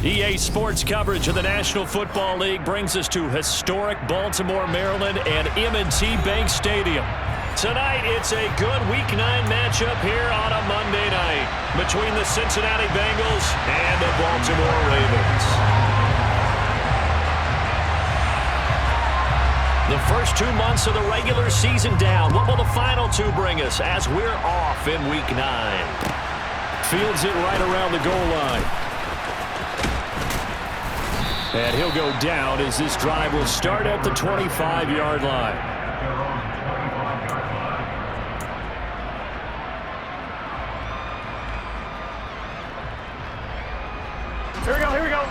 EA Sports coverage of the National Football League brings us to historic Baltimore, Maryland and M&T Bank Stadium. Tonight, it's a good Week 9 matchup here on a Monday night between the Cincinnati Bengals and the Baltimore Ravens. The first 2 months of the regular season down. What will the final 2 bring us as we're off in Week 9? Fields it right around the goal line. And he'll go down as this drive will start at the 25-yard line. Here we go, here we go.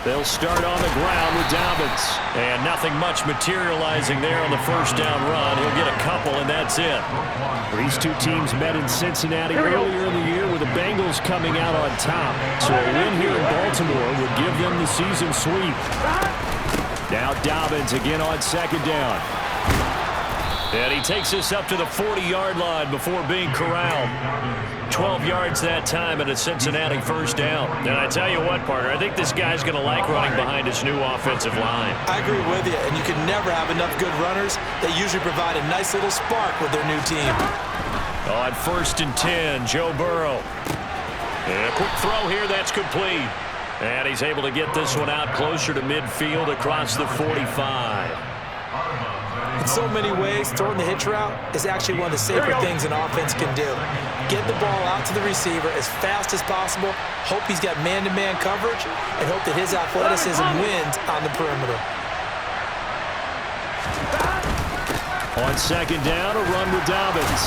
They'll start on the ground with Dobbins. And nothing much materializing there on the first down run. He'll get a couple, and that's it. These two teams met in Cincinnati earlier in the year with the Bengals coming out on top. So a win here in Baltimore would give them the season sweep. Now Dobbins again on second down. And he takes us up to the 40-yard line before being corralled. 12 yards that time and a Cincinnati first down. And I tell you what, partner, I think this guy's going to like running behind his new offensive line. I agree with you, and you can never have enough good runners. They usually provide a nice little spark with their new team. On 1st and 10, Joe Burrow. And a quick throw here, that's complete. And he's able to get this one out closer to midfield across the 45. In so many ways, throwing the hitch route is actually one of the safer things an offense can do. Get the ball out to the receiver as fast as possible, hope he's got man-to-man coverage, and hope that his athleticism wins on the perimeter. On second down, a run with Dobbins.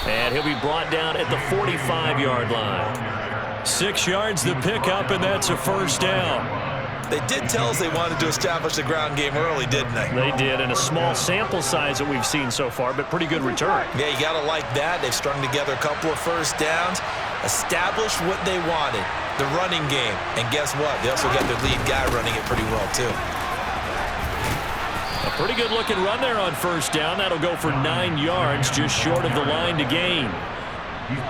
And he'll be brought down at the 45-yard line. 6 yards the pickup, and that's a first down. They did tell us they wanted to establish the ground game early, didn't they? They did, and a small sample size that we've seen so far, but pretty good return. Yeah, you got to like that. They've strung together a couple of first downs, established what they wanted, the running game. And guess what? They also got their lead guy running it pretty well, too. A pretty good-looking run there on first down. That'll go for 9 yards, just short of the line to gain.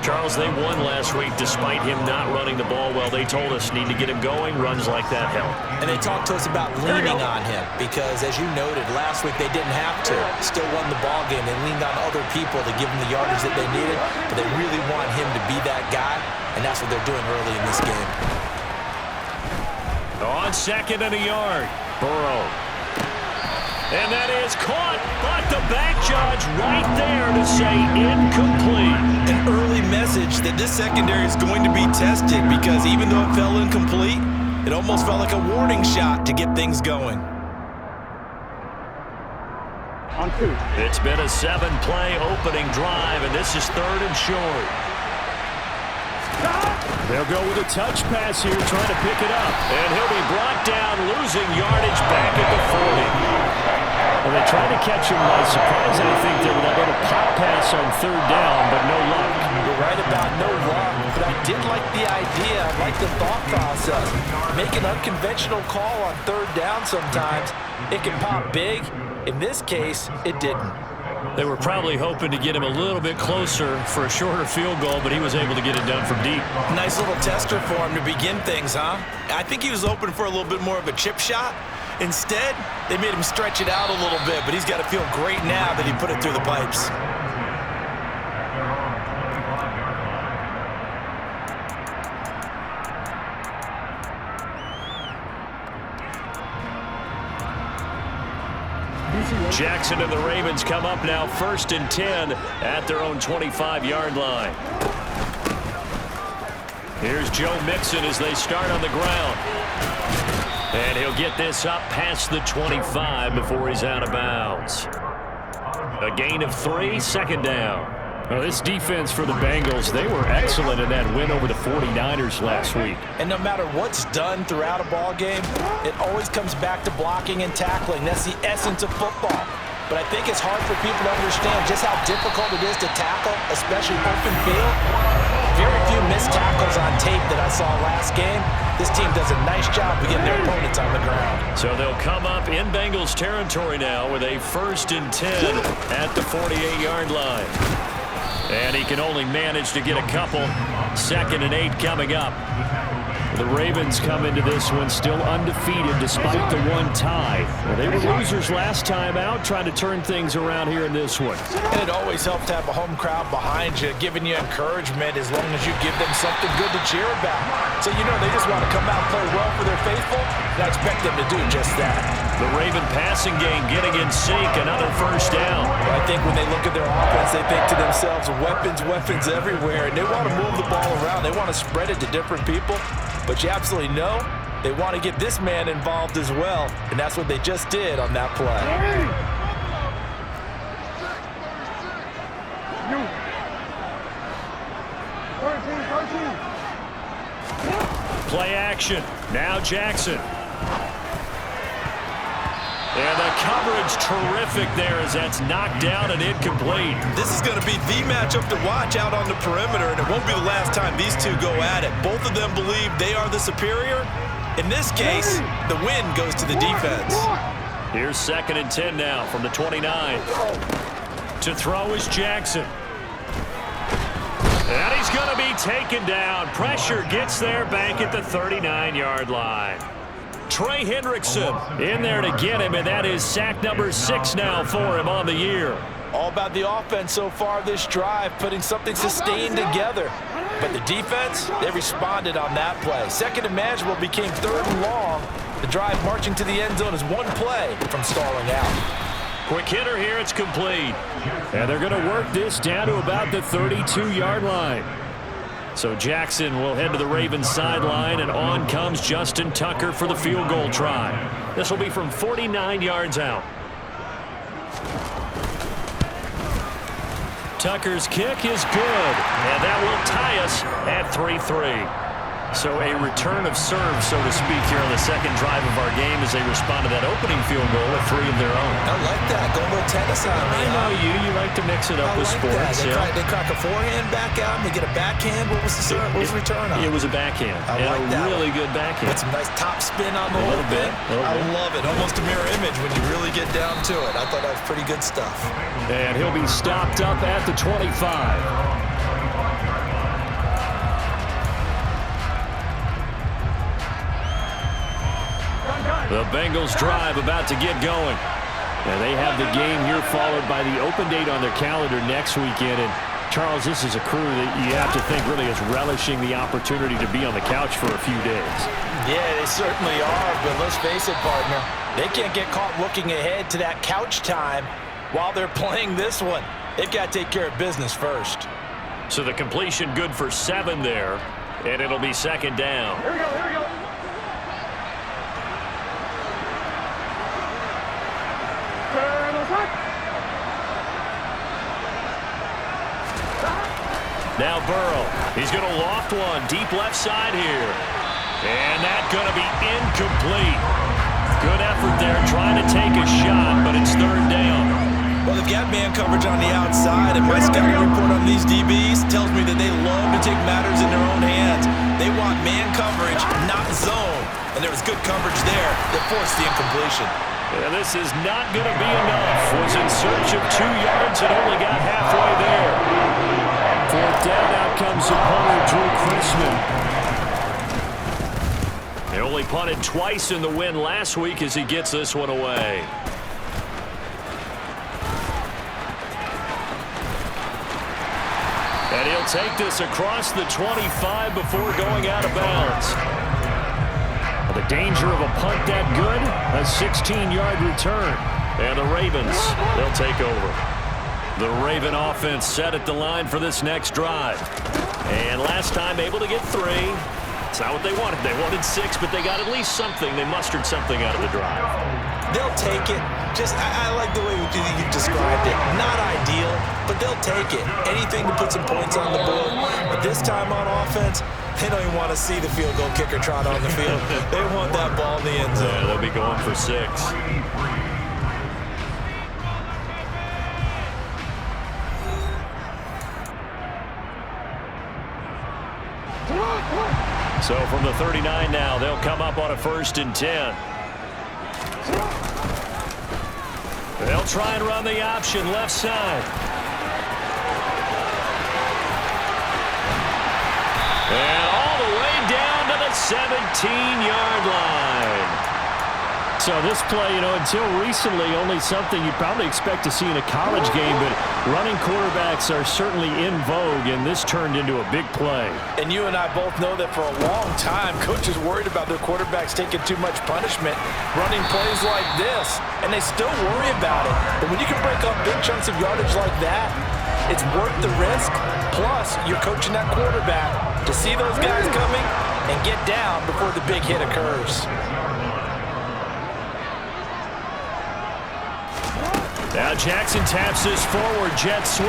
Charles, they won last week despite him not running the ball well. They told us need to get him going. Runs like that help. And they talked to us about leaning on him because, as you noted, last week they didn't have to. Still won the ball game. They leaned on other people to give them the yardage that they needed, but they really want him to be that guy, and that's what they're doing early in this game. On second and a yard, Burrow. And that is caught, but the back judge right there to say incomplete. An early message that this secondary is going to be tested because even though it fell incomplete, it almost felt like a warning shot to get things going. On 2. It's been a 7-play opening drive, and this is 3rd and short. They'll go with a touch pass here, trying to pick it up. And he'll be brought down, losing yardage back at the 40. Well, they tried to catch him by surprise, I think, there with that little pop pass on 3rd down, but no luck. You're right about no luck, but I did like the idea. I like the thought process. Make an unconventional call on 3rd down sometimes. It can pop big. In this case, it didn't. They were probably hoping to get him a little bit closer for a shorter field goal, but he was able to get it done from deep. Nice little tester for him to begin things, huh? I think he was open for a little bit more of a chip shot. Instead, they made him stretch it out a little bit, but he's got to feel great now that he put it through the pipes. Jackson and the Ravens come up now 1st and 10 at their own 25-yard line. Here's Joe Mixon as they start on the ground. And he'll get this up past the 25 before he's out of bounds. A gain of 3, 2nd down. Well, this defense for the Bengals, they were excellent in that win over the 49ers last week. And no matter what's done throughout a ball game, it always comes back to blocking and tackling. That's the essence of football. But I think it's hard for people to understand just how difficult it is to tackle, especially open field. Very few missed tackles on tape that I saw last game. This team does a nice job of getting their opponents on the ground. So they'll come up in Bengals territory now with a 1st and 10 at the 48-yard line. And he can only manage to get a couple. 2nd and 8 coming up. The Ravens come into this one still undefeated despite the one tie. Well, they were losers last time out, trying to turn things around here in this one. And it always helps to have a home crowd behind you, giving you encouragement as long as you give them something good to cheer about. So, you know, they just want to come out and play well for their faithful, and I expect them to do just that. The Raven passing game getting in sync, another 1st down. I think when they look at their offense, they think to themselves, weapons everywhere, and they want to move the ball around. They want to spread it to different people. But you absolutely know they want to get this man involved as well, and that's what they just did on that play. Play action. Now Jackson. And the coverage terrific there as that's knocked down and incomplete. This is going to be the matchup to watch out on the perimeter, and it won't be the last time these two go at it. Both of them believe they are the superior. In this case, the win goes to the defense. Here's 2nd and 10 now from the 29. To throw is Jackson. And he's going to be taken down. Pressure gets there back at the 39-yard line. Trey Hendrickson in there to get him, and that is sack number 6 now for him on the year. All about the offense so far this drive, putting something sustained together. But the defense, they responded on that play. 2nd and manageable became 3rd and long. The drive marching to the end zone is one play from stalling out. Quick hitter here, it's complete. And they're going to work this down to about the 32-yard line. So Jackson will head to the Ravens sideline, and on comes Justin Tucker for the field goal try. This will be from 49 yards out. Tucker's kick is good, and that will tie us at 3-3. So a return of serve, so to speak, here on the 2nd drive of our game as they respond to that opening field goal with 3 of their own. I like that. Go a little tennis on me. I know you. You like to mix it up with sports. They crack a forehand back out, and they get a backhand. What was the return on? It was a backhand. I like that. Really good backhand. With some nice top spin on the whole thing. I love it. Almost a mirror image when you really get down to it. I thought that was pretty good stuff. And he'll be stopped up at the 25. The Bengals drive about to get going. And they have the game here followed by the open date on their calendar next weekend. And Charles, this is a crew that you have to think really is relishing the opportunity to be on the couch for a few days. Yeah, they certainly are, but let's face it, partner. They can't get caught looking ahead to that couch time while they're playing this one. They've got to take care of business first. So the completion good for 7 there, and it'll be 2nd down. Here we go, here we go. Now Burrow, he's going to loft one deep left side here. And that's going to be incomplete. Good effort there trying to take a shot, but it's 3rd down. Well, they've got man coverage on the outside, and my scouting report on these DBs tells me that they love to take matters in their own hands. They want man coverage, not zone. And there was good coverage there that forced the incompletion. Yeah, this is not going to be enough. Was in search of 2 yards and only got halfway there. 4th down, out comes the punter, Drew Chrisman. They only punted twice in the win last week as he gets this one away. And he'll take this across the 25 before going out of bounds. The danger of a punt that good, a 16-yard return. And the Ravens, they'll take over. The Raven offense set at the line for this next drive. And last time able to get 3. It's not what they wanted. They wanted 6, but they got at least something. They mustered something out of the drive. They'll take it. I like the way you described it. Not ideal, but they'll take it. Anything to put some points on the board. But this time on offense, they don't even want to see the field goal kicker trot on the field. They want that ball in the end zone. Yeah, they'll be going for 6. So from the 39 now, they'll come up on a 1st and 10. They'll try and run the option left side. And all the way down to the 17-yard line. So this play, until recently, only something you'd probably expect to see in a college game, but running quarterbacks are certainly in vogue, and this turned into a big play. And you and I both know that for a long time, coaches worried about their quarterbacks taking too much punishment, running plays like this, and they still worry about it. But when you can break up big chunks of yardage like that, it's worth the risk. Plus, you're coaching that quarterback to see those guys coming and get down before the big hit occurs. Now Jackson taps this forward jet sweep.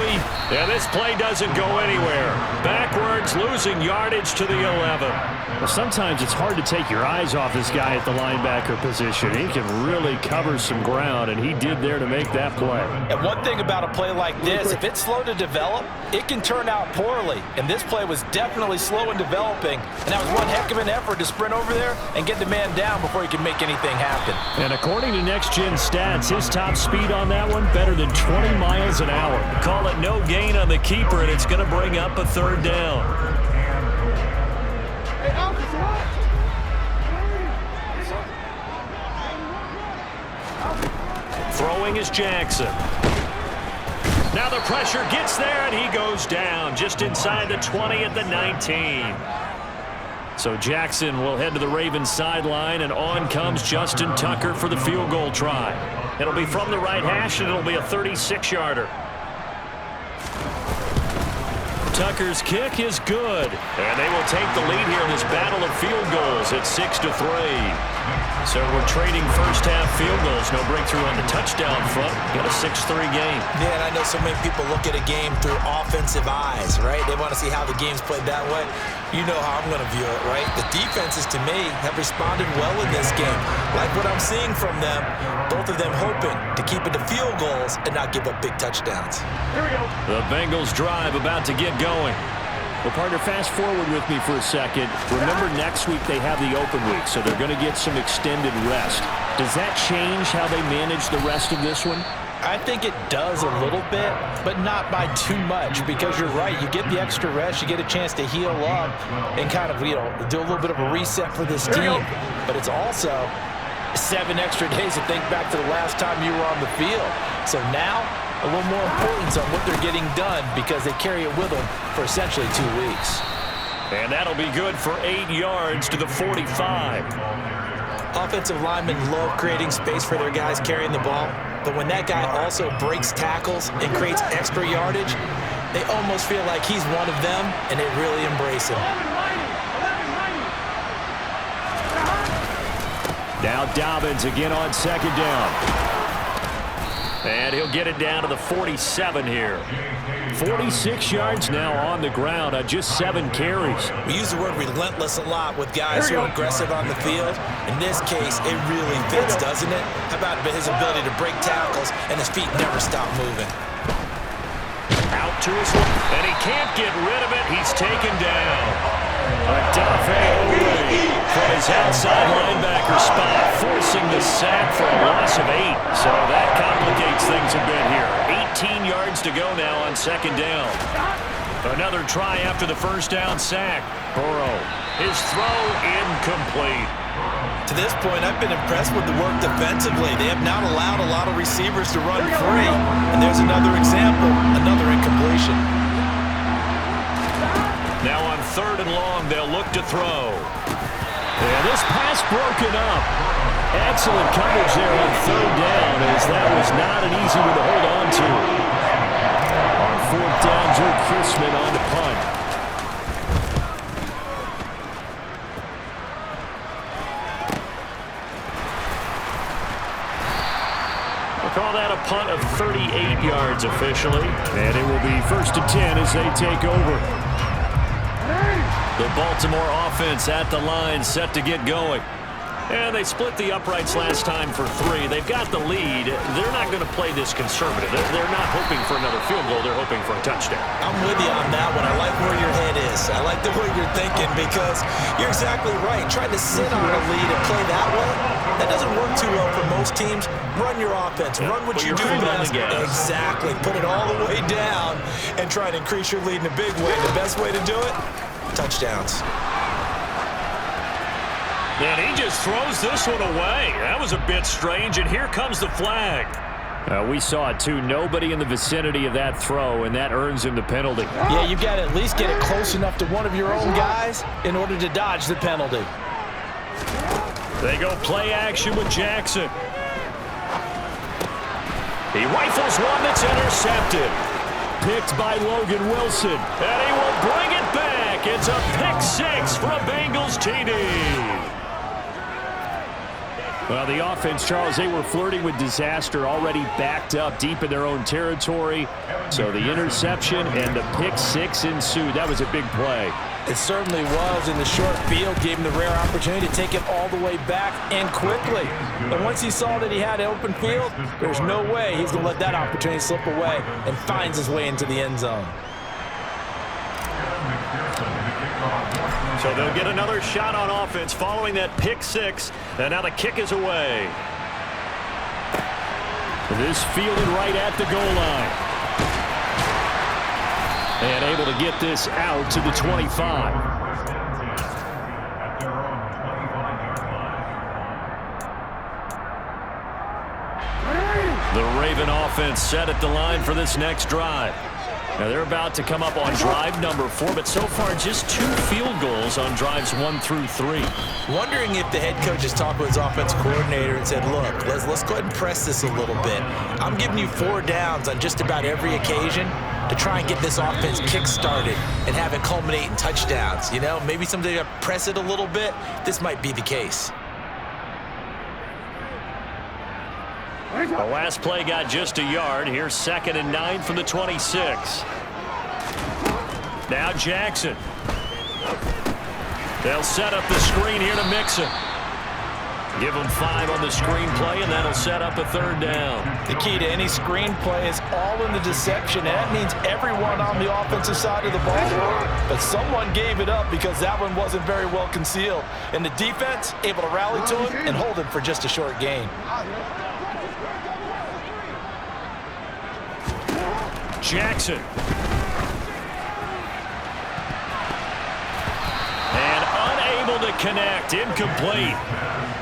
And this play doesn't go anywhere. Backwards, losing yardage to the 11. Well, sometimes it's hard to take your eyes off this guy at the linebacker position. He can really cover some ground, and he did there to make that play. And one thing about a play like this, if it's slow to develop, it can turn out poorly. And this play was definitely slow in developing, and that was one heck of an effort to sprint over there and get the man down before he could make anything happen. And according to Next Gen Stats, his top speed on that one, better than 20 miles an hour. Call it no gain on the keeper, and it's going to bring up a 3rd down. Throwing is Jackson. Now the pressure gets there, and he goes down just inside the 20 at the 19. So Jackson will head to the Ravens sideline, and on comes Justin Tucker for the field goal try. It'll be from the right hash, and it'll be a 36-yarder. Tucker's kick is good, and they will take the lead here in this battle of field goals at 6-3. So we're trading first-half field goals. No breakthrough on the touchdown front. Got a 6-3 game. Yeah, and I know so many people look at a game through offensive eyes, right? They want to see how the game's played that way. You know how I'm going to view it, right? The defenses, to me, have responded well in this game. Like what I'm seeing from them, both of them hoping to keep it to field goals and not give up big touchdowns. Here we go. The Bengals drive about to get going. Well, partner, fast forward with me for a second. Remember, next week they have the open week, so they're going to get some extended rest. Does that change how they manage the rest of this one? I think it does a little bit, but not by too much, because you're right. You get the extra rest, you get a chance to heal up and kind of, do a little bit of a reset for this team. But it's also 7 extra days to think back to the last time you were on the field. So now, a little more importance on what they're getting done, because they carry it with them for essentially 2 weeks. And that'll be good for 8 yards to the 45. Offensive linemen love creating space for their guys carrying the ball, but when that guy also breaks tackles and creates extra yardage, they almost feel like he's one of them, and they really embrace him. Now Dobbins again on 2nd down. And he'll get it down to the 47 here. 46 yards now on the ground on just 7 carries. We use the word relentless a lot with guys who are aggressive on the field. In this case, it really fits, doesn't it? How about his ability to break tackles and his feet never stop moving? Out to his left, and he can't get rid of it. He's taken down. Odafe from his outside linebacker spot, forcing the sack for a loss of 8. So that complicates things a bit here. 18 yards to go now on 2nd down. Another try after the 1st down sack. Burrow, his throw incomplete. To this point, I've been impressed with the work defensively. They have not allowed a lot of receivers to run free. And there's another example, another incompletion. Now on 3rd and long, they'll look to throw. And this pass broken up. Excellent coverage there on 3rd down, as that was not an easy one to hold on to. On 4th down, Drew Chrisman on the punt. We'll call that a punt of 38 yards officially. And it will be 1st and 10 as they take over. The Baltimore offense at the line, set to get going. And they split the uprights last time for 3. They've got the lead. They're not going to play this conservative. They're not hoping for another field goal. They're hoping for a touchdown. I'm with you on that one. I like where your head is. I like the way you're thinking because you're exactly right. Trying to sit on a lead and play that way, that doesn't work too well for most teams. Run your offense. Run what you do best. Exactly. Put it all the way down and try to increase your lead in a big way. The best way to do it, touchdowns. And he just throws this one away. That was a bit strange, and here comes the flag. We saw it, too. Nobody in the vicinity of that throw, and that earns him the penalty. Yeah, you've got to at least get it close enough to one of your own guys in order to dodge the penalty. They go play action with Jackson. He rifles one that's intercepted. Picked by Logan Wilson. And he will bring it back. It's a pick 6 for a Bengals TD. Well, the offense, Charles, they were flirting with disaster, already backed up deep in their own territory. So the interception and the pick 6 ensued. That was a big play. It certainly was, and the short field gave him the rare opportunity to take it all the way back and quickly. And once he saw that he had an open field, there's no way he's going to let that opportunity slip away and finds his way into the end zone. So they'll get another shot on offense following that pick 6. And now the kick is away. This fielded right at the goal line. And able to get this out to the 25. The Raven offense set at the line for this next drive. Now they're about to come up on drive number 4, but so far just 2 field goals on drives 1 through 3. Wondering if the head coach has talked with his offense coordinator and said, look, let's go ahead and press this a little bit. I'm giving you 4 downs on just about every occasion to try and get this offense kick-started and have it culminate in touchdowns. You know, maybe someday I press it a little bit. This might be the case. The last play got just a yard. Here's 2nd and 9 from the 26. Now Jackson. They'll set up the screen here to Mixon. Give him 5 on the screen play, and that'll set up a 3rd down. The key to any screen play is all in the deception, and that means everyone on the offensive side of the ball. But someone gave it up because that one wasn't very well concealed. And the defense able to rally to him and hold him for just a short gain. Jackson. And unable to connect. Incomplete.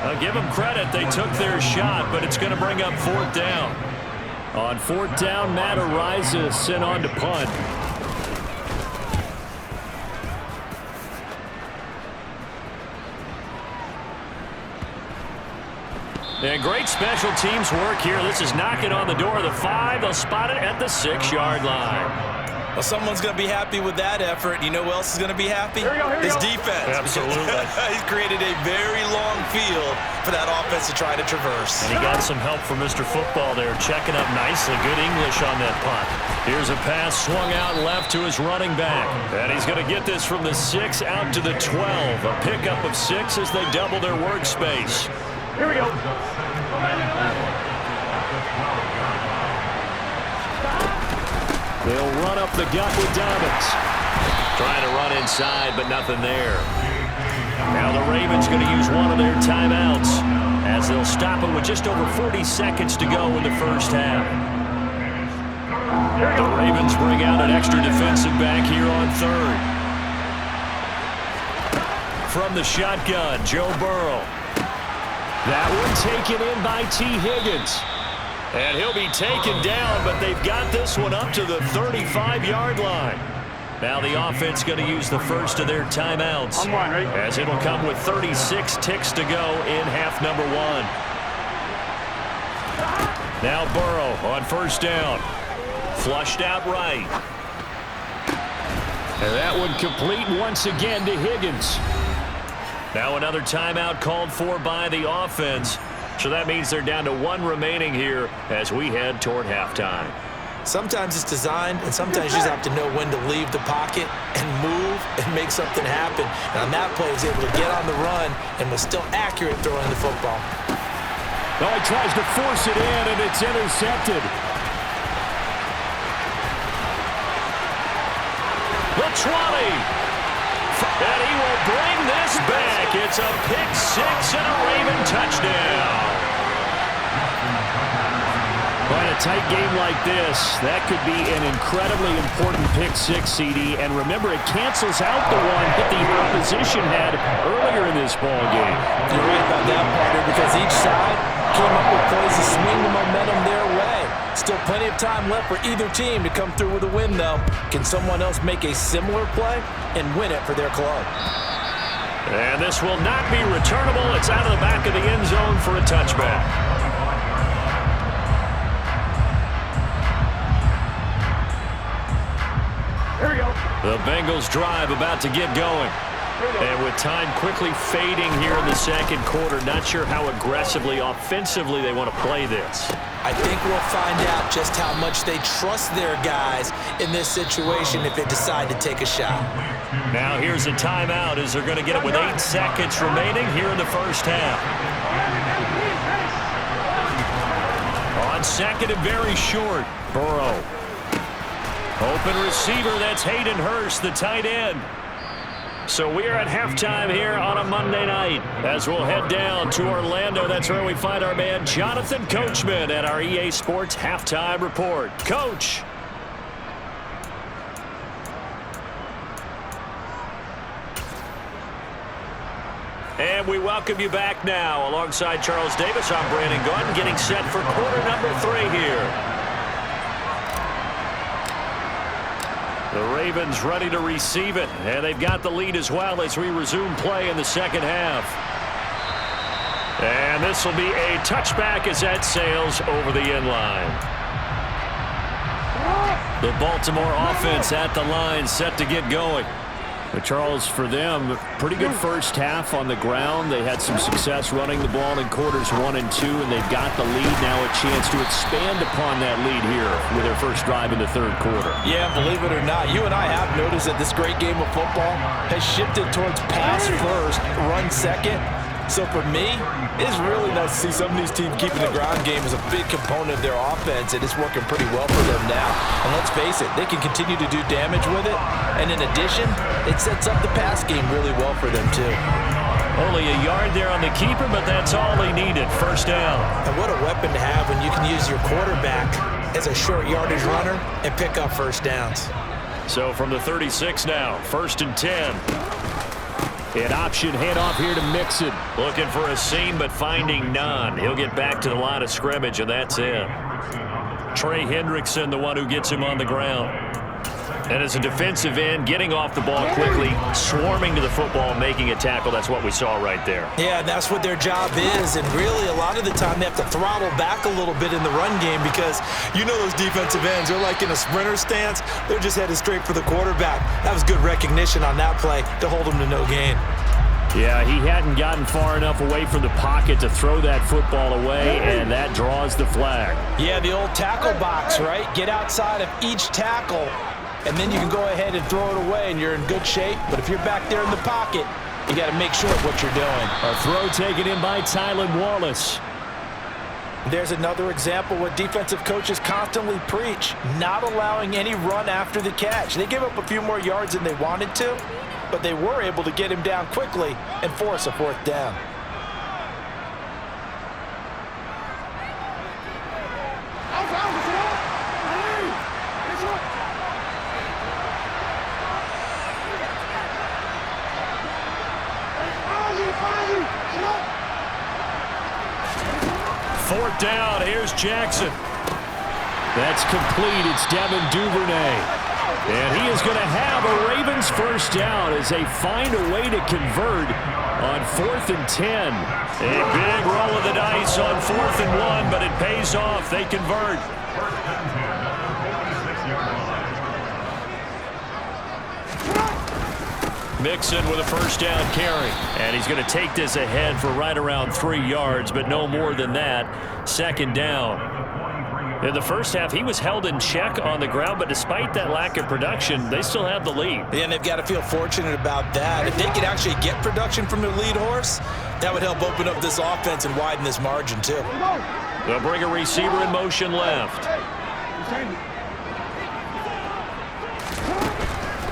I'll give them credit. They took their shot, but it's going to bring up 4th down. On 4th down, Matt Ariza sent on to punt. And great special teams work here. This is knocking on the door of the 5. They'll spot it at the 6-yard line. Well, someone's going to be happy with that effort. You know who else is going to be happy? His defense. Absolutely. He's created a very long field for that offense to try to traverse. And he got some help from Mr. Football there, checking up nicely. Good English on that punt. Here's a pass swung out left to his running back. And he's going to get this from the 6 out to the 12. A pickup of 6 as they double their workspace. Here we go. They'll run up the gut with Dobbins. Trying to run inside, but nothing there. Now the Ravens going to use one of their timeouts as they'll stop it with just over 40 seconds to go in the first half. The Ravens bring out an extra defensive back here on 3rd. From the shotgun, Joe Burrow. That one taken in by T. Higgins. And he'll be taken down, but they've got this one up to the 35-yard line. Now the offense going to use the first of their timeouts as it'll come with 36 ticks to go in half number 1. Now Burrow on 1st down. Flushed out right. And that one complete once again to Higgins. Now another timeout called for by the offense. So that means they're down to 1 remaining here as we head toward halftime. Sometimes it's designed, and sometimes you just have to know when to leave the pocket and move and make something happen. And on that play, he's able to get on the run and was still accurate throwing the football. Oh, he tries to force it in, and it's intercepted. The 20. And he will bring this back. It's a pick six and a Raven touchdown. But in a tight game like this, that could be an incredibly important pick six, CD. And remember, it cancels out the one that the opposition had earlier in this ball game. You're right about that, partner, because each side came up with plays to swing the momentum their way. Still plenty of time left for either team to come through with a win, though. Can someone else make a similar play and win it for their club? And this will not be returnable. It's out of the back of the end zone for a touchback. The Bengals drive about to get going. And with time quickly fading here in the second quarter, not sure how aggressively, offensively they want to play this. I think we'll find out just how much they trust their guys in this situation if they decide to take a shot. Now here's a timeout as they're going to get it with 8 seconds remaining here in the first half. On second and very short, Burrow. Open receiver, that's Hayden Hurst, the tight end. So we are at halftime here on a Monday night as we'll head down to Orlando. That's where we find our man Jonathan Coachman at our EA Sports Halftime Report. Coach. And we welcome you back now. Alongside Charles Davis, I'm Brandon Gunn, getting set for quarter number 3 here. The Ravens ready to receive it, and they've got the lead as well as we resume play in the second half. And this will be a touchback as that sails over the end line. The Baltimore offense at the line, set to get going. But Charles, for them, pretty good first half on the ground. They had some success running the ball in quarters 1 and 2, and they've got the lead now, a chance to expand upon that lead here with their first drive in the third quarter. Yeah, believe it or not, you and I have noticed that this great game of football has shifted towards pass first, run second. So for me, it's really nice to see some of these teams keeping the ground game as a big component of their offense, and it's working pretty well for them now. And let's face it, they can continue to do damage with it. And in addition, it sets up the pass game really well for them too. Only a yard there on the keeper, but that's all they needed. First down. And what a weapon to have when you can use your quarterback as a short yardage runner and pick up first downs. So from the 36 now, 1st and 10. An option handoff here to Mixon. Looking for a seam, but finding none. He'll get back to the line of scrimmage, and that's it. Trey Hendrickson, the one who gets him on the ground. And as a defensive end, getting off the ball quickly, swarming to the football, making a tackle. That's what we saw right there. Yeah, and that's what their job is. And really, a lot of the time, they have to throttle back a little bit in the run game because you know those defensive ends, they're like in a sprinter stance. They're just headed straight for the quarterback. That was good recognition on that play to hold him to no gain. Yeah, he hadn't gotten far enough away from the pocket to throw that football away, and that draws the flag. Yeah, the old tackle box, right? Get outside of each tackle, and then you can go ahead and throw it away, and you're in good shape. But if you're back there in the pocket, you got to make sure of what you're doing. A throw taken in by Tylan Wallace. There's another example what defensive coaches constantly preach, not allowing any run after the catch. They give up a few more yards than they wanted to, but they were able to get him down quickly and force a 4th down. Fourth down, here's Jackson. That's complete. It's Devin Duvernay. And he is going to have a Ravens first down as they find a way to convert on 4th and 10. A big roll of the dice on 4th and 1, but it pays off. They convert. Mixon with a first down carry. And he's going to take this ahead for right around 3 yards, but no more than that. 2nd down. In the first half, he was held in check on the ground, but despite that lack of production, they still have the lead. And they've got to feel fortunate about that. If they could actually get production from their lead horse, that would help open up this offense and widen this margin too. They'll bring a receiver in motion left.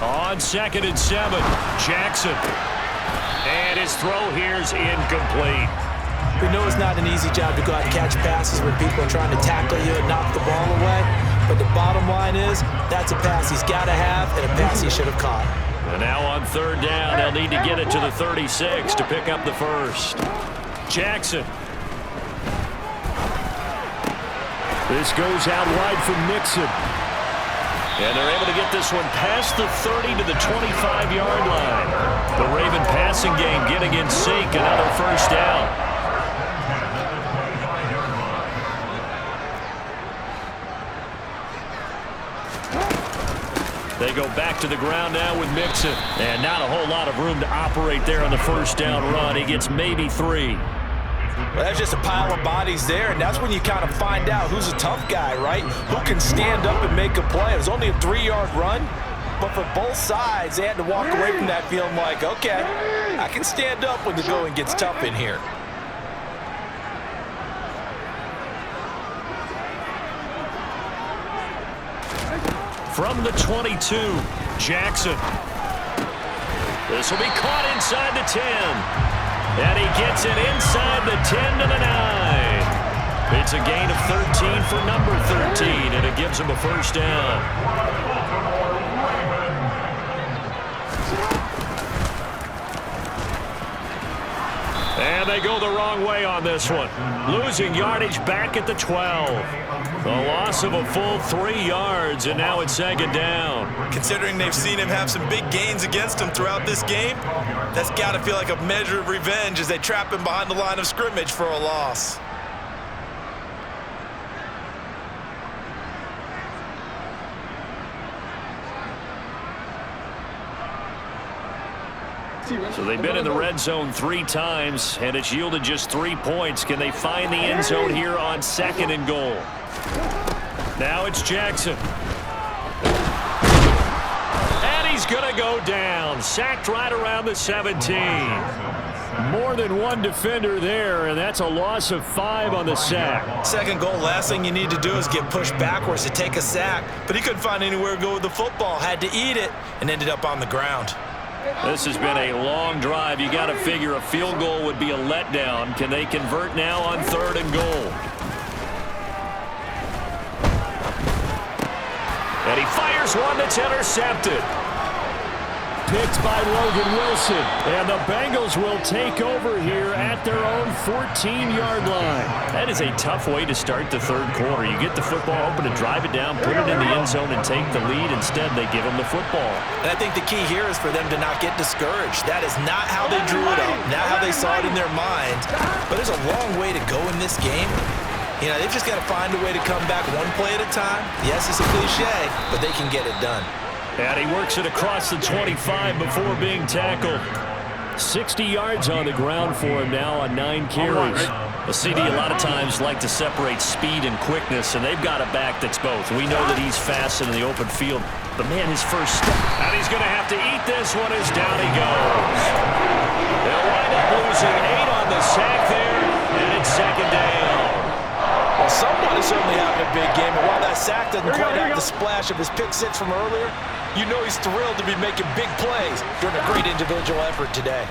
On 2nd and 7, Jackson. And his throw here is incomplete. We know it's not an easy job to go out and catch passes when people are trying to tackle you and knock the ball away. But the bottom line is, that's a pass he's got to have and a pass he should have caught. And now on 3rd down, they'll need to get it to the 36 to pick up the first. Jackson. This goes out wide for Mixon. And they're able to get this one past the 30 to the 25-yard line. The Raven passing game getting in sync, another first down. They go back to the ground now with Mixon. And not a whole lot of room to operate there on the first down run. He gets maybe 3. Well, that's just a pile of bodies there, and that's when you kind of find out who's a tough guy, right? Who can stand up and make a play. It was only a 3-yard run, but for both sides, they had to walk away from that feeling like, okay, I can stand up when the going gets tough in here. From the 22, Jackson. This will be caught inside the 10. And he gets it inside the 10 to the 9. It's a gain of 13 for number 13, and it gives him a first down. And they go the wrong way on this one. Losing yardage back at the 12. The loss of a full 3 yards, and now it's 2nd down. Considering they've seen him have some big gains against him throughout this game, that's got to feel like a measure of revenge as they trap him behind the line of scrimmage for a loss. So they've been in the red zone 3 times, and it's yielded just 3 points. Can they find the end zone here on 2nd and goal? Now it's Jackson. And he's going to go down. Sacked right around the 17. More than one defender there, and that's a loss of 5 on the sack. 2nd goal, last thing you need to do is get pushed backwards to take a sack. But he couldn't find anywhere to go with the football. Had to eat it and ended up on the ground. This has been a long drive. You got to figure a field goal would be a letdown. Can they convert now on 3rd and goal? And he fires one that's intercepted. Picked by Logan Wilson. And the Bengals will take over here at their own 14-yard line. That is a tough way to start the 3rd quarter. You get the football open and drive it down, put it in the end zone, and take the lead. Instead, they give them the football. And I think the key here is for them to not get discouraged. That is not how they drew it up, not how they saw it in their mind. But there's a long way to go in this game. You know, they've just got to find a way to come back one play at a time. Yes, it's a cliche, but they can get it done. And he works it across the 25 before being tackled. 60 yards on the ground for him now on 9 carries. A CD a lot of times like to separate speed and quickness, and they've got a back that's both. We know that he's fast in the open field, but man, his first step. And he's going to have to eat this one as down he goes. They'll wind up losing 8 on the sack there, and it's 2nd down. Well, someone is certainly having a big game, and while that sack doesn't quite have the splash of his pick 6 from earlier, you know he's thrilled to be making big plays during a great individual effort today.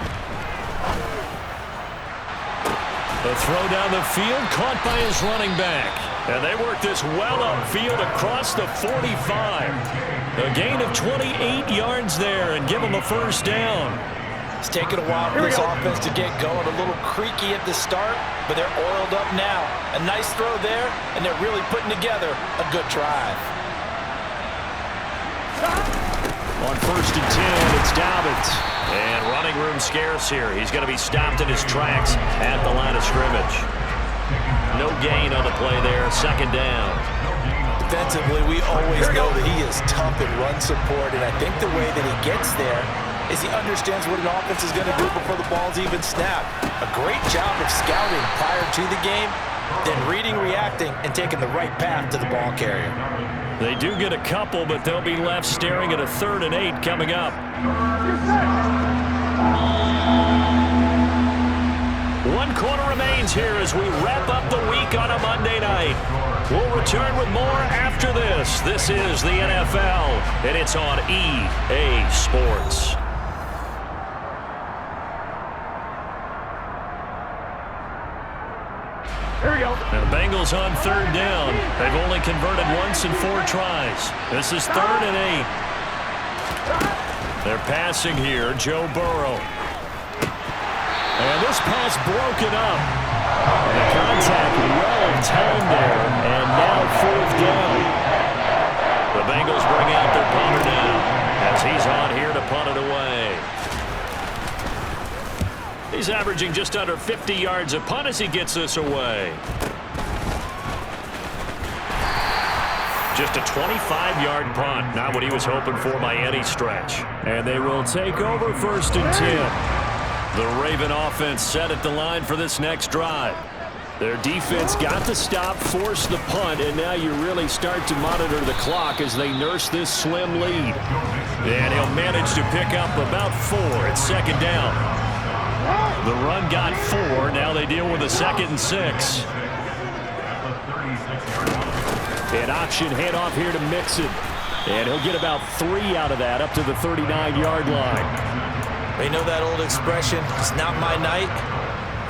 The throw down the field caught by his running back. And they work this well upfield across the 45. A gain of 28 yards there and give him a first down. It's taken a while for this offense to get going. A little creaky at the start, but they're oiled up now. A nice throw there, and they're really putting together a good drive. On 1st and 10, it's Dobbins. And running room scarce here. He's going to be stopped in his tracks at the line of scrimmage. No gain on the play there. 2nd down. Defensively, we always know that he is tough in run support, and I think the way that he gets there is he understands what an offense is going to do before the ball's even snapped. A great job of scouting prior to the game, then reading, reacting, and taking the right path to the ball carrier. They do get a couple, but they'll be left staring at a 3rd and 8 coming up. 1 quarter remains here as we wrap up the week on a Monday night. We'll return with more after this. This is the NFL, and it's on EA Sports. Here we go. Now the Bengals on 3rd down. They've only converted once in 4 tries. This is 3rd and 8. They're passing here, Joe Burrow. And this pass broken up. The contact well timed there, and now 4th down. The Bengals bring out their punter now as he's on here to punt it away. He's averaging just under 50 yards a punt as he gets this away. Just a 25-yard punt, not what he was hoping for by any stretch. And they will take over 1st and 10. The Raven offense set at the line for this next drive. Their defense got the stop, forced the punt, and now you really start to monitor the clock as they nurse this slim lead. And he'll manage to pick up about 4 at 2nd down. The run got 4. Now they deal with a 2nd and 6. An option handoff here to Mixon. And he'll get about 3 out of that up to the 39-yard line. You know that old expression, it's not my night?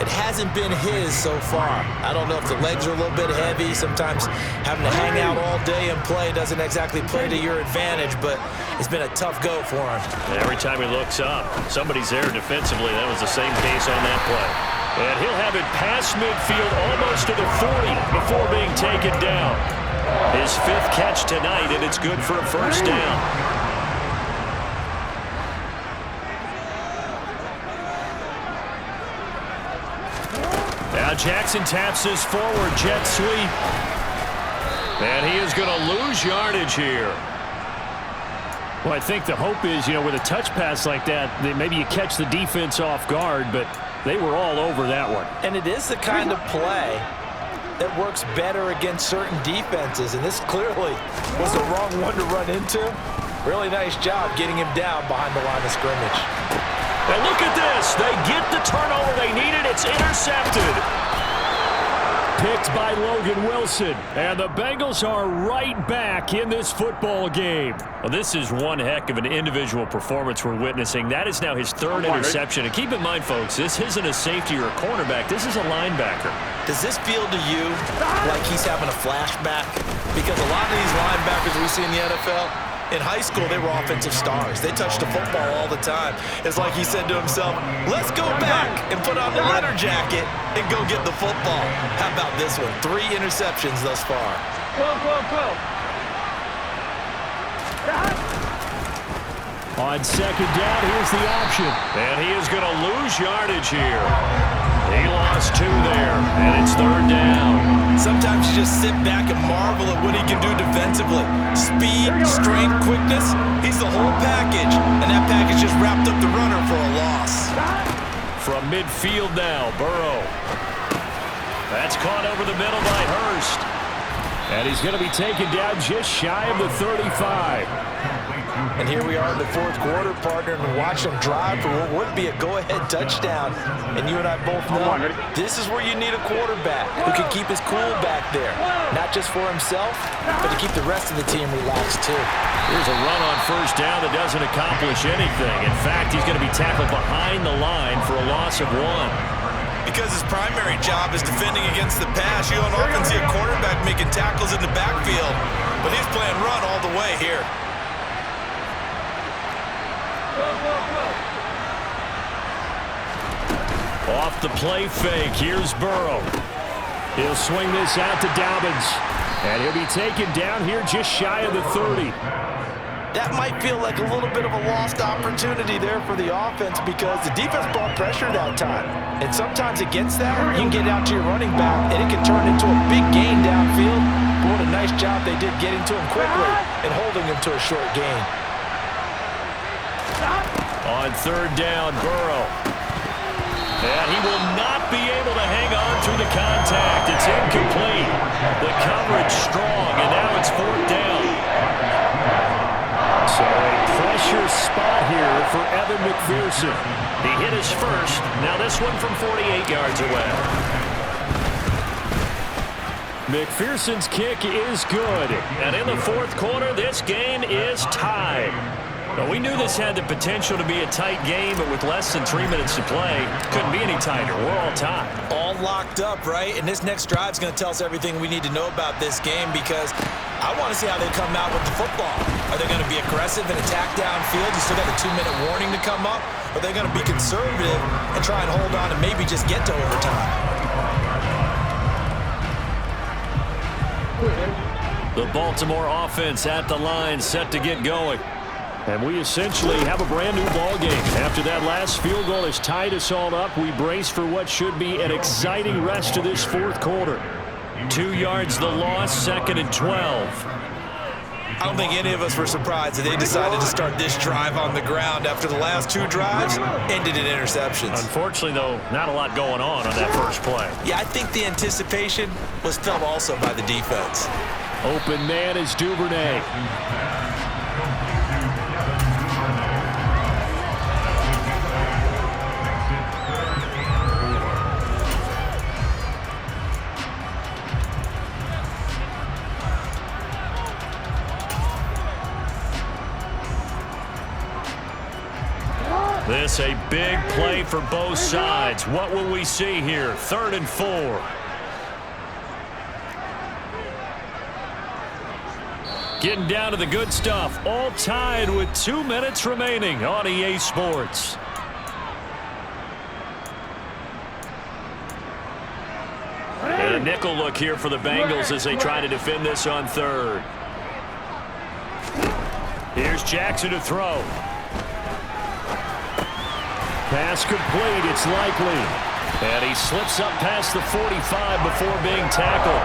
It hasn't been his so far. I don't know if the legs are a little bit heavy. Sometimes having to hang out all day and play doesn't exactly play to your advantage, but it's been a tough go for him. Every time he looks up, somebody's there defensively. That was the same case on that play. And he'll have it past midfield almost to the 40 before being taken down. His 5th catch tonight, and it's good for a 1st down. Now Jackson taps this forward jet sweep. And he is going to lose yardage here. Well, I think the hope is, with a touch pass like that, maybe you catch the defense off guard, but they were all over that one. And it is the kind of play that works better against certain defenses, and this clearly was the wrong one to run into. Really nice job getting him down behind the line of scrimmage. And look at this. They get the turnover they needed. It's intercepted. Picked by Logan Wilson. And the Bengals are right back in this football game. Well, this is one heck of an individual performance we're witnessing. That is now his 3rd interception. And keep in mind, folks, this isn't a safety or a cornerback. This is a linebacker. Does this feel to you like he's having a flashback? Because a lot of these linebackers we see in the NFL, in high school, they were offensive stars. They touched the football all the time. It's like he said to himself, let's go back and put on the letter jacket and go get the football. How about this one? 3 interceptions thus far. On 2nd down, here's the option. And he is going to lose yardage here. He lost 2 there, and it's 3rd down. Sometimes you just sit back and marvel at what he can do defensively. Speed, strength, quickness, he's the whole package. And that package just wrapped up the runner for a loss. From midfield now, Burrow. That's caught over the middle by Hurst. And he's going to be taken down just shy of the 35. And here we are in the 4th quarter, partner, and watch them drive for what would be a go-ahead touchdown. And you and I both know this is where you need a quarterback who can keep his cool back there. Not just for himself, but to keep the rest of the team relaxed too. Here's a run on 1st down that doesn't accomplish anything. In fact, he's going to be tackled behind the line for a loss of 1. Because his primary job is defending against the pass, you don't often see a quarterback making tackles in the backfield. But he's playing run all the way here. Off the play fake, here's Burrow. He'll swing this out to Dobbins. And he'll be taken down here just shy of the 30. That might feel like a little bit of a lost opportunity there for the offense because the defense brought pressure that time. And sometimes against that, you can get out to your running back, and it can turn into a big gain downfield. But what a nice job they did getting to him quickly and holding him to a short gain. On 3rd down, Burrow. And he will not be able to hang on through the contact. It's incomplete. complete. The coverage strong, and now it's fourth down. So a pressure spot here for Evan McPherson. He hit his first. Now this one from 48 yards away. McPherson's kick is good. And in the fourth quarter, this game is tied. Well, we knew this had the potential to be a tight game, but with less than 3 minutes to play, couldn't be any tighter. We're all tied. All locked up, right? And this next drive is going to tell us everything we need to know about this game because I want to see how they come out with the football. Are they going to be aggressive and attack downfield? You still got a 2-minute warning to come up? Or are they going to be conservative and try and hold on and maybe just get to overtime? The Baltimore offense at the line, set to get going. And we essentially have a brand new ball game. After that last field goal has tied us all up, we brace for what should be an exciting rest of this fourth quarter. 2 yards the loss, 2nd and 12. I don't think any of us were surprised that they decided to start this drive on the ground after the last 2 drives ended in interceptions. Unfortunately, though, not a lot going on that first play. Yeah, I think the anticipation was felt also by the defense. Open man is Duvernay. This a big play for both sides. What will we see here? 3rd and 4. Getting down to the good stuff. All tied with 2 minutes remaining on EA Sports. And a nickel look here for the Bengals as they try to defend this on 3rd. Here's Jackson to throw. Pass complete, it's likely. And he slips up past the 45 before being tackled.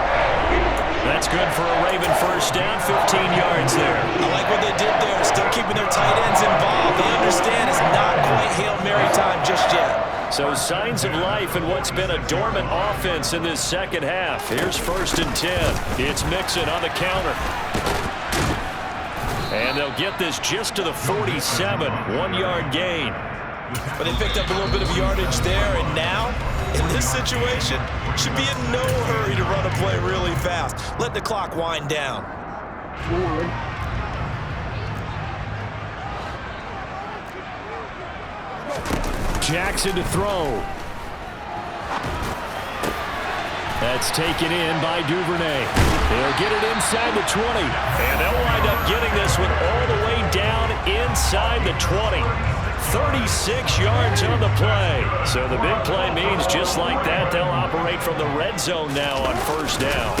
That's good for a Raven first down, 15 yards there. I like what they did there, still keeping their tight ends involved. They understand it's not quite Hail Mary time just yet. So signs of life in what's been a dormant offense in this second half. Here's 1st and 10. It's Mixon on the counter. And they'll get this just to the 47, 1-yard gain. But they picked up a little bit of yardage there, and now, in this situation, should be in no hurry to run a play really fast. Let the clock wind down. Jackson to throw. That's taken in by Duvernay. They'll get it inside the 20. And they'll wind up getting this one all the way down inside the 20. 36 yards on the play. So the big play means just like that, they'll operate from the red zone now on 1st down.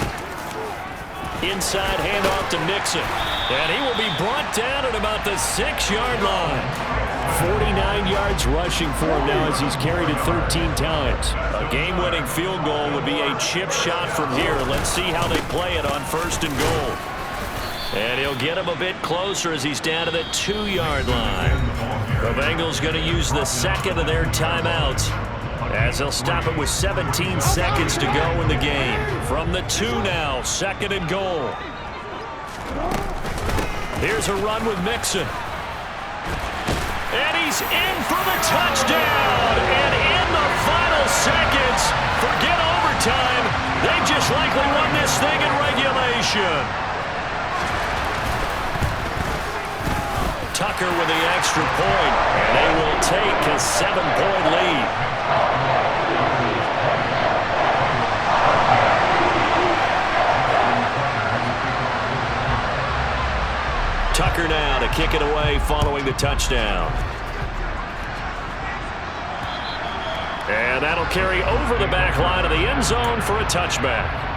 Inside handoff to Mixon. And he will be brought down at about the 6-yard line. 49 yards rushing for him now as he's carried it 13 times. A game-winning field goal would be a chip shot from here. Let's see how they play it on 1st and goal. And he'll get him a bit closer as he's down to the 2-yard line. The Bengals going to use the 2nd of their timeouts as they'll stop it with 17 seconds to go in the game. From the 2 now, 2nd and goal. Here's a run with Mixon. And he's in for the touchdown. And in the final seconds, forget overtime. They just likely won this thing in regulation. Tucker with the extra point, and they will take a 7-point lead. Tucker now to kick it away following the touchdown. And that'll carry over the back line of the end zone for a touchback.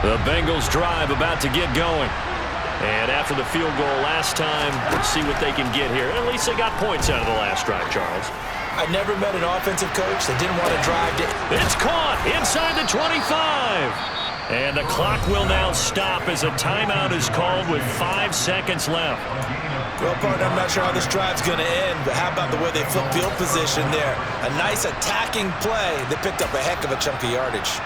The Bengals drive about to get going. And after the field goal last time, we'll see what they can get here. At least they got points out of the last drive, Charles. I never met an offensive coach that didn't want to drive to... It's caught inside the 25. And the clock will now stop as a timeout is called with 5 seconds left. Well, partner, I'm not sure how this drive's going to end, but how about the way they flip field position there? A nice attacking play that picked up a heck of a chunk of yardage.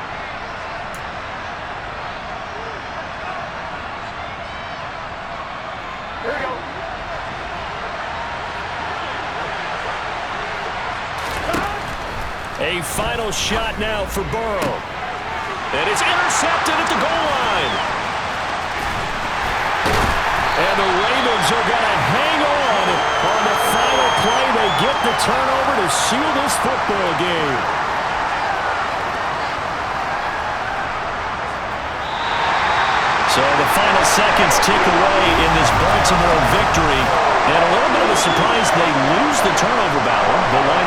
Here we go. A final shot now for Burrow. And it's intercepted at the goal line. And the Ravens are going to hang on the final play. They get the turnover to seal this football game. So the final seconds tick away in this Baltimore victory. And a little bit of a surprise, they lose the turnover battle. The line